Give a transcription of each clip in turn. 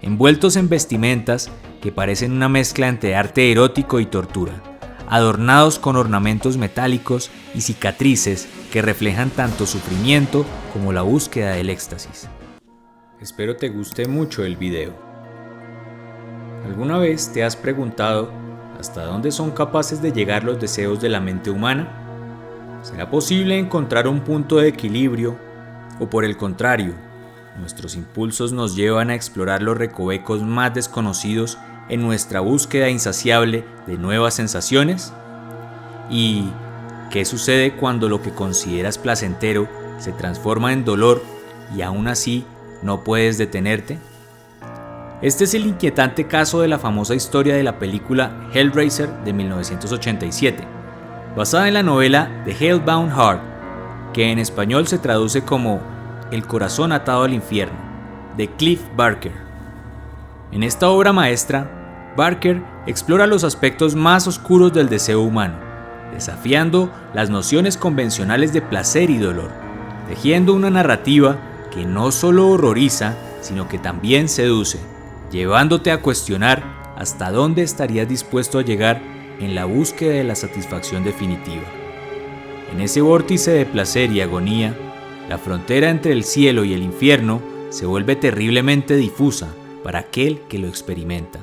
envueltos en vestimentas que parecen una mezcla entre arte erótico y tortura, adornados con ornamentos metálicos y cicatrices que reflejan tanto sufrimiento como la búsqueda del éxtasis. Espero te guste mucho el video. ¿Alguna vez te has preguntado hasta dónde son capaces de llegar los deseos de la mente humana? ¿Será posible encontrar un punto de equilibrio? ¿O por el contrario, nuestros impulsos nos llevan a explorar los recovecos más desconocidos en nuestra búsqueda insaciable de nuevas sensaciones? ¿Y qué sucede cuando lo que consideras placentero se transforma en dolor y aún así no puedes detenerte? Este es el inquietante caso de la famosa historia de la película Hellraiser de 1987, basada en la novela The Hellbound Heart, que en español se traduce como El corazón atado al infierno, de Clive Barker. En esta obra maestra, Barker explora los aspectos más oscuros del deseo humano, desafiando las nociones convencionales de placer y dolor, tejiendo una narrativa que no solo horroriza, sino que también seduce, llevándote a cuestionar hasta dónde estarías dispuesto a llegar en la búsqueda de la satisfacción definitiva. En ese vórtice de placer y agonía, la frontera entre el cielo y el infierno se vuelve terriblemente difusa para aquel que lo experimenta.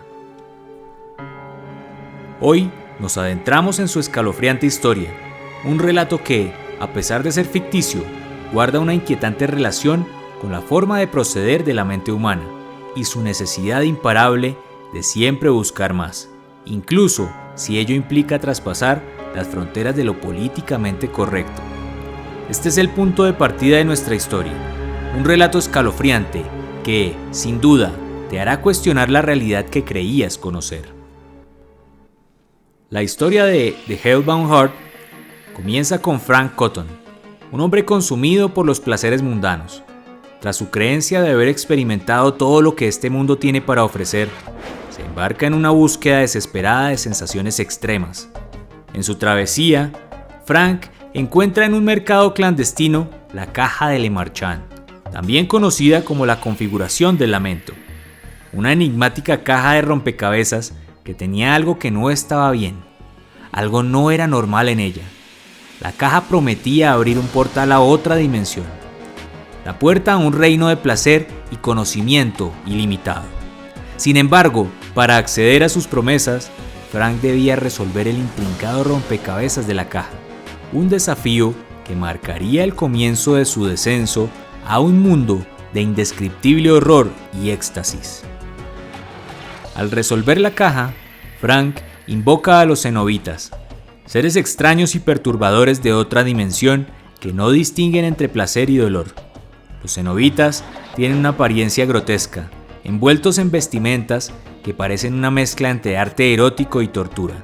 Hoy nos adentramos en su escalofriante historia, un relato que, a pesar de ser ficticio, guarda una inquietante relación con la forma de proceder de la mente humana y su necesidad imparable de siempre buscar más, incluso si ello implica traspasar las fronteras de lo políticamente correcto. Este es el punto de partida de nuestra historia, un relato escalofriante que, sin duda, te hará cuestionar la realidad que creías conocer. La historia de The Hellbound Heart comienza con Frank Cotton, un hombre consumido por los placeres mundanos. Tras su creencia de haber experimentado todo lo que este mundo tiene para ofrecer, se embarca en una búsqueda desesperada de sensaciones extremas. En su travesía, Frank encuentra en un mercado clandestino la caja de Le Marchand, también conocida como la configuración del lamento, una enigmática caja de rompecabezas que tenía algo que no estaba bien, algo no era normal en ella. La caja prometía abrir un portal a otra dimensión, la puerta a un reino de placer y conocimiento ilimitado. Sin embargo, para acceder a sus promesas, Frank debía resolver el intrincado rompecabezas de la caja, un desafío que marcaría el comienzo de su descenso a un mundo de indescriptible horror y éxtasis. Al resolver la caja, Frank invoca a los cenobitas, seres extraños y perturbadores de otra dimensión que no distinguen entre placer y dolor. Los cenobitas tienen una apariencia grotesca, envueltos en vestimentas que parecen una mezcla entre arte erótico y tortura,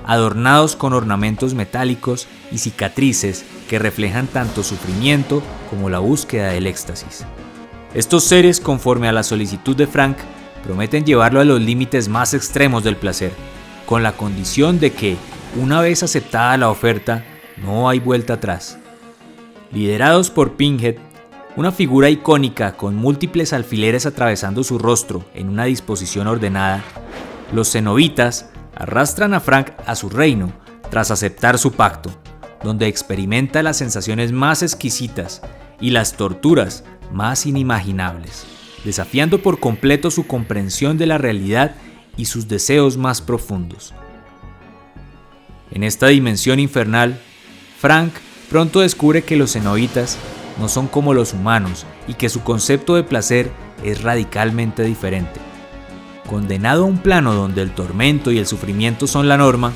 adornados con ornamentos metálicos y cicatrices que reflejan tanto sufrimiento como la búsqueda del éxtasis. Estos seres, conforme a la solicitud de Frank, prometen llevarlo a los límites más extremos del placer, con la condición de que, una vez aceptada la oferta, no hay vuelta atrás. Liderados por Pinhead, una figura icónica con múltiples alfileres atravesando su rostro en una disposición ordenada, los cenobitas arrastran a Frank a su reino tras aceptar su pacto, donde experimenta las sensaciones más exquisitas y las torturas más inimaginables, desafiando por completo su comprensión de la realidad y sus deseos más profundos. En esta dimensión infernal, Frank pronto descubre que los cenobitas no son como los humanos y que su concepto de placer es radicalmente diferente. Condenado a un plano donde el tormento y el sufrimiento son la norma,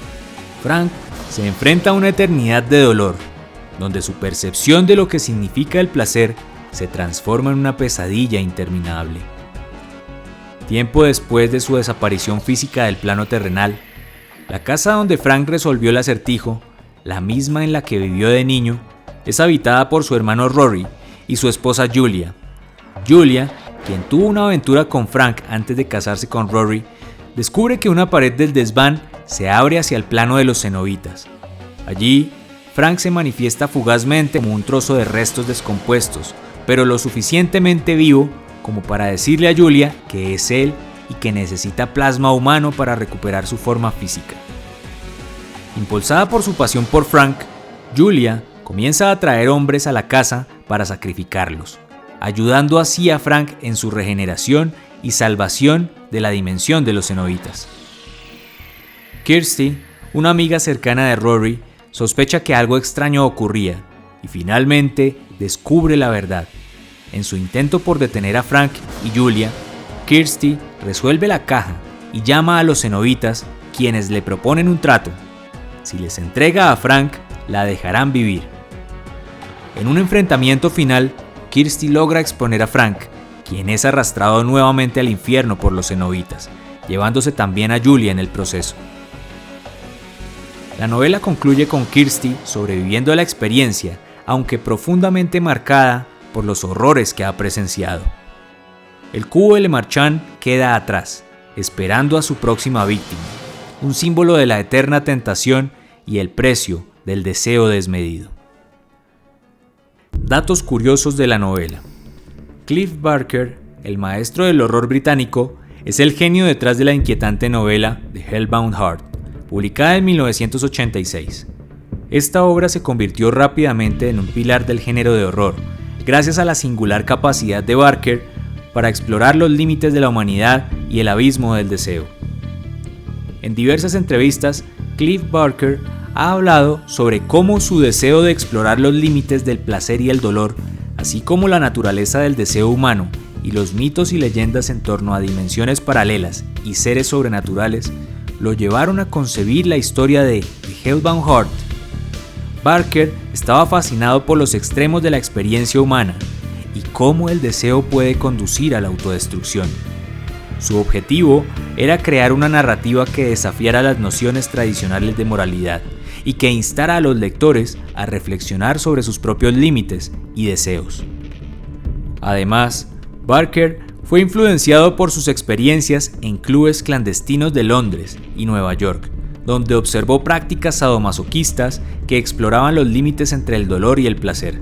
Frank se enfrenta a una eternidad de dolor, donde su percepción de lo que significa el placer se transforma en una pesadilla interminable. Tiempo después de su desaparición física del plano terrenal, la casa donde Frank resolvió el acertijo, la misma en la que vivió de niño, es habitada por su hermano Rory y su esposa Julia. Julia, quien tuvo una aventura con Frank antes de casarse con Rory, descubre que una pared del desván se abre hacia el plano de los cenobitas. Allí, Frank se manifiesta fugazmente como un trozo de restos descompuestos, pero lo suficientemente vivo como para decirle a Julia que es él y que necesita plasma humano para recuperar su forma física. Impulsada por su pasión por Frank, Julia comienza a atraer hombres a la casa para sacrificarlos, ayudando así a Frank en su regeneración y salvación de la dimensión de los cenobitas. Kirsty, una amiga cercana de Rory, sospecha que algo extraño ocurría y finalmente descubre la verdad. En su intento por detener a Frank y Julia, Kirsty resuelve la caja y llama a los cenobitas, quienes le proponen un trato. Si les entrega a Frank, la dejarán vivir. En un enfrentamiento final, Kirsty logra exponer a Frank, quien es arrastrado nuevamente al infierno por los cenobitas, llevándose también a Julia en el proceso. La novela concluye con Kirsty sobreviviendo a la experiencia, aunque profundamente marcada por los horrores que ha presenciado. El cubo de Le Marchand queda atrás, esperando a su próxima víctima, un símbolo de la eterna tentación y el precio del deseo desmedido. Datos curiosos de la novela. Clive Barker, el maestro del horror británico, es el genio detrás de la inquietante novela The Hellbound Heart, publicada en 1986. Esta obra se convirtió rápidamente en un pilar del género de horror, gracias a la singular capacidad de Barker para explorar los límites de la humanidad y el abismo del deseo. En diversas entrevistas, Clive Barker ha hablado sobre cómo su deseo de explorar los límites del placer y el dolor, así como la naturaleza del deseo humano y los mitos y leyendas en torno a dimensiones paralelas y seres sobrenaturales, lo llevaron a concebir la historia de The Hellbound Heart. Barker estaba fascinado por los extremos de la experiencia humana y cómo el deseo puede conducir a la autodestrucción. Su objetivo era crear una narrativa que desafiara las nociones tradicionales de moralidad y que instara a los lectores a reflexionar sobre sus propios límites y deseos. Además, Barker fue influenciado por sus experiencias en clubes clandestinos de Londres y Nueva York, donde observó prácticas sadomasoquistas que exploraban los límites entre el dolor y el placer.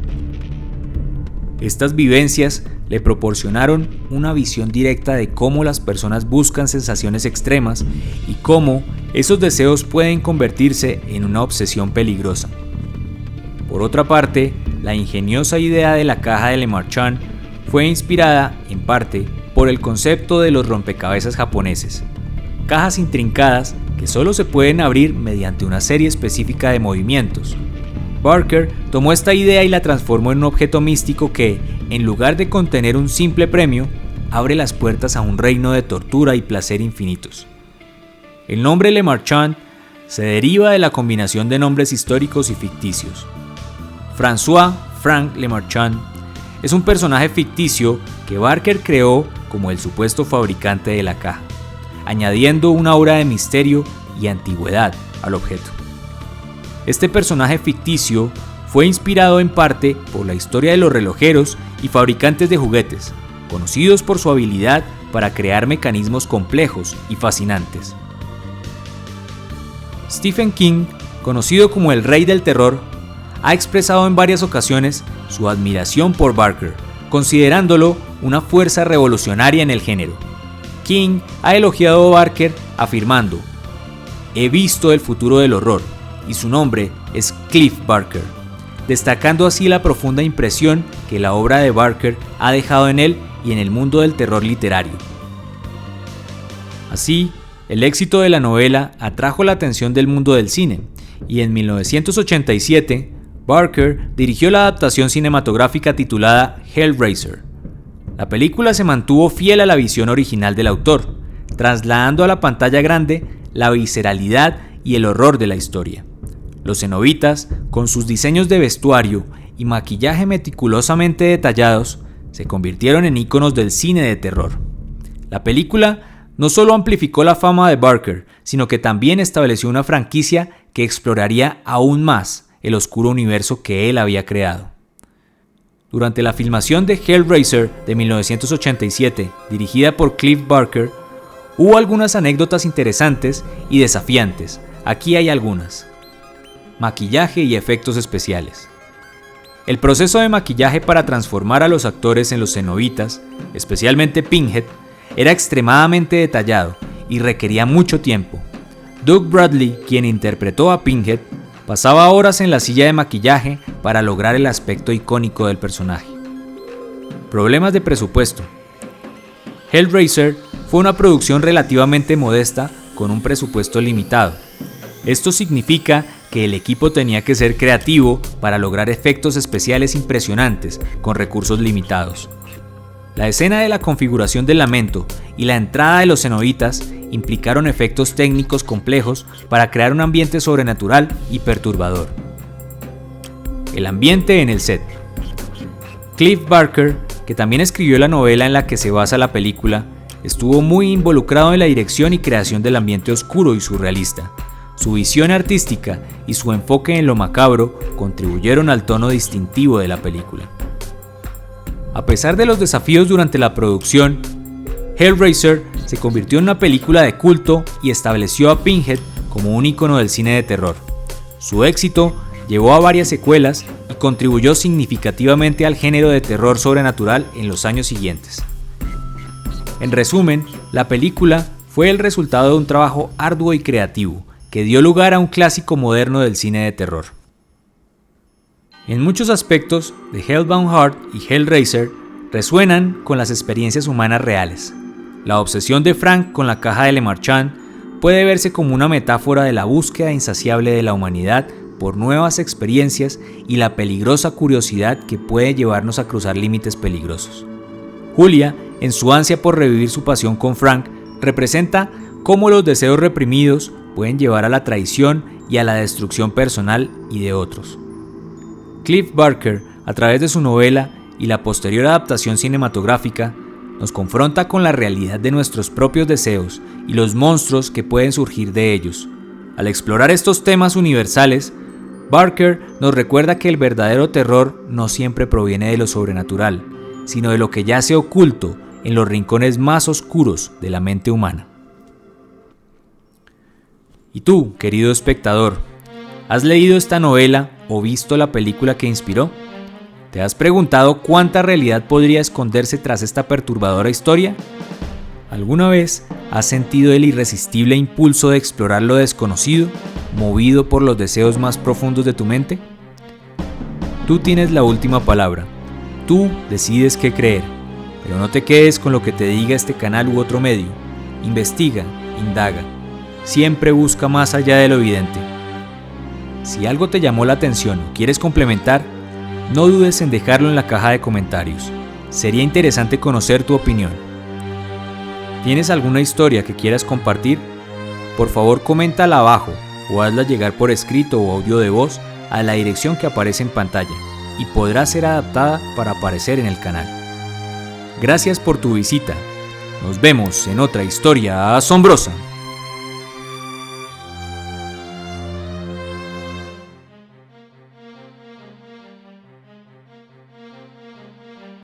Estas vivencias le proporcionaron una visión directa de cómo las personas buscan sensaciones extremas y cómo esos deseos pueden convertirse en una obsesión peligrosa. Por otra parte, la ingeniosa idea de la caja de Le Marchand fue inspirada, en parte, por el concepto de los rompecabezas japoneses, cajas intrincadas que solo se pueden abrir mediante una serie específica de movimientos. Barker tomó esta idea y la transformó en un objeto místico que, en lugar de contener un simple premio, abre las puertas a un reino de tortura y placer infinitos. El nombre Le Marchand se deriva de la combinación de nombres históricos y ficticios. François Frank Le Marchand es un personaje ficticio que Barker creó como el supuesto fabricante de la caja, añadiendo una aura de misterio y antigüedad al objeto. Este personaje ficticio fue inspirado en parte por la historia de los relojeros y fabricantes de juguetes, conocidos por su habilidad para crear mecanismos complejos y fascinantes. Stephen King, conocido como el Rey del Terror, ha expresado en varias ocasiones su admiración por Barker, considerándolo una fuerza revolucionaria en el género. King ha elogiado a Barker afirmando: "He visto el futuro del horror", y su nombre es Clive Barker, destacando así la profunda impresión que la obra de Barker ha dejado en él y en el mundo del terror literario. Así, el éxito de la novela atrajo la atención del mundo del cine, y en 1987, Barker dirigió la adaptación cinematográfica titulada Hellraiser. La película se mantuvo fiel a la visión original del autor, trasladando a la pantalla grande la visceralidad y el horror de la historia. Los cenobitas, con sus diseños de vestuario y maquillaje meticulosamente detallados, se convirtieron en íconos del cine de terror. La película no solo amplificó la fama de Barker, sino que también estableció una franquicia que exploraría aún más el oscuro universo que él había creado. Durante la filmación de Hellraiser de 1987, dirigida por Clive Barker, hubo algunas anécdotas interesantes y desafiantes. Aquí hay algunas. Maquillaje y efectos especiales. El proceso de maquillaje para transformar a los actores en los cenobitas, especialmente Pinhead, era extremadamente detallado y requería mucho tiempo. Doug Bradley, quien interpretó a Pinhead, pasaba horas en la silla de maquillaje para lograr el aspecto icónico del personaje. Problemas de presupuesto. Hellraiser fue una producción relativamente modesta con un presupuesto limitado. Esto significa que el equipo tenía que ser creativo para lograr efectos especiales impresionantes con recursos limitados. La escena de la configuración del lamento y la entrada de los cenobitas implicaron efectos técnicos complejos para crear un ambiente sobrenatural y perturbador. El ambiente en el set. Clive Barker, que también escribió la novela en la que se basa la película, estuvo muy involucrado en la dirección y creación del ambiente oscuro y surrealista. Su visión artística y su enfoque en lo macabro contribuyeron al tono distintivo de la película. A pesar de los desafíos durante la producción, Hellraiser se convirtió en una película de culto y estableció a Pinhead como un ícono del cine de terror. Su éxito llevó a varias secuelas y contribuyó significativamente al género de terror sobrenatural en los años siguientes. En resumen, la película fue el resultado de un trabajo arduo y creativo que dio lugar a un clásico moderno del cine de terror. En muchos aspectos, The Hellbound Heart y Hellraiser resuenan con las experiencias humanas reales. La obsesión de Frank con la caja de Le Marchand puede verse como una metáfora de la búsqueda insaciable de la humanidad por nuevas experiencias y la peligrosa curiosidad que puede llevarnos a cruzar límites peligrosos. Julia, en su ansia por revivir su pasión con Frank, representa cómo los deseos reprimidos pueden llevar a la traición y a la destrucción personal y de otros. Clive Barker, a través de su novela y la posterior adaptación cinematográfica, nos confronta con la realidad de nuestros propios deseos y los monstruos que pueden surgir de ellos. Al explorar estos temas universales, Barker nos recuerda que el verdadero terror no siempre proviene de lo sobrenatural, sino de lo que yace oculto en los rincones más oscuros de la mente humana. ¿Y tú, querido espectador, has leído esta novela o visto la película que inspiró? ¿Te has preguntado cuánta realidad podría esconderse tras esta perturbadora historia? ¿Alguna vez has sentido el irresistible impulso de explorar lo desconocido, movido por los deseos más profundos de tu mente? Tú tienes la última palabra. Tú decides qué creer, pero no te quedes con lo que te diga este canal u otro medio. Investiga, indaga. Siempre busca más allá de lo evidente. Si algo te llamó la atención o quieres complementar, no dudes en dejarlo en la caja de comentarios. Sería interesante conocer tu opinión. ¿Tienes alguna historia que quieras compartir? Por favor, coméntala abajo o hazla llegar por escrito o audio de voz a la dirección que aparece en pantalla y podrá ser adaptada para aparecer en el canal. Gracias por tu visita. Nos vemos en otra historia asombrosa.